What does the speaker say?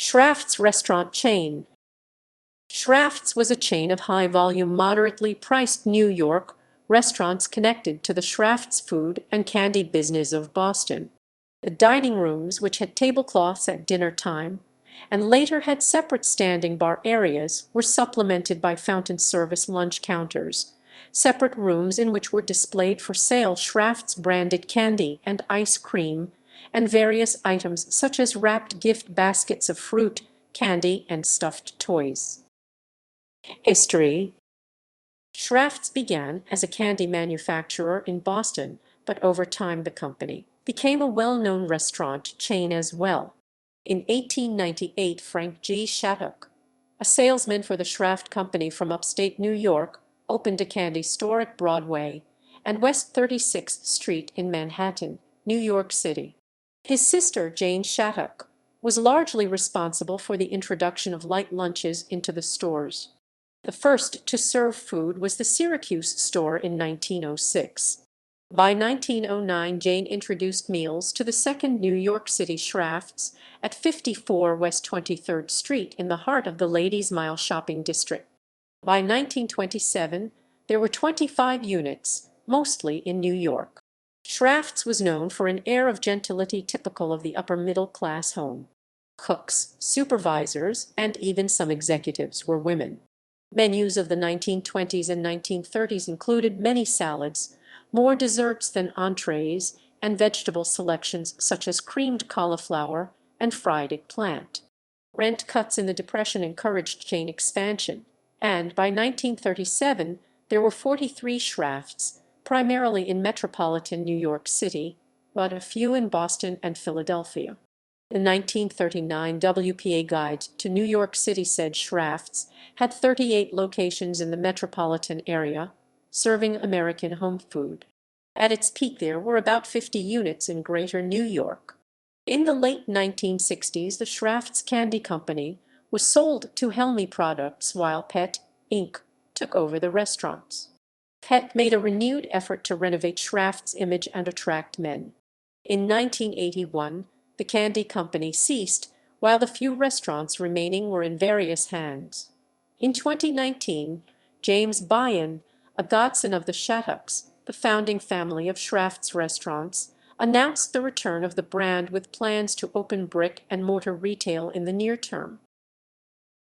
Schrafft's restaurant chain. Schrafft's was a chain of high-volume, moderately priced New York restaurants connected to the Schrafft's food and candy business of Boston. The dining rooms, which had tablecloths at dinner time, and later had separate standing bar areas, were supplemented by fountain service lunch counters, separate rooms in which were displayed for sale Schrafft's branded candy and ice cream, and various items such as wrapped gift baskets of fruit, candy, and stuffed toys. History. Schrafft's began as a candy manufacturer in Boston, but over time the company became a well-known restaurant chain as well. In 1898, Frank G. Shattuck, a salesman for the Schrafft Company from upstate New York, opened a candy store at Broadway and West 36th Street in Manhattan, New York City. His sister, Jane Shattuck, was largely responsible for the introduction of light lunches into the stores. The first to serve food was the Syracuse store in 1906. By 1909, Jane introduced meals to the second New York City Schrafft's at 54 West 23rd Street in the heart of the Ladies' Mile shopping district. By 1927, there were 25 units, mostly in New York. Schrafft's was known for an air of gentility typical of the upper-middle-class home. Cooks, supervisors, and even some executives were women. Menus of the 1920s and 1930s included many salads, more desserts than entrees, and vegetable selections such as creamed cauliflower and fried eggplant. Rent cuts in the Depression encouraged chain expansion, and by 1937 there were 43 Schrafft's, primarily in metropolitan New York City, but a few in Boston and Philadelphia. The 1939 WPA Guide to New York City said Schrafft's had 38 locations in the metropolitan area, serving American home food. At its peak there were about 50 units in Greater New York. In the late 1960s, the Schrafft's Candy Company was sold to Helmy Products while Pet, Inc. took over the restaurants. Pet made a renewed effort to renovate Schrafft's image and attract men. In 1981, the candy company ceased, while the few restaurants remaining were in various hands. In 2019, James Byon, a godson of the Shattucks, the founding family of Schrafft's restaurants, announced the return of the brand with plans to open brick-and-mortar retail in the near term.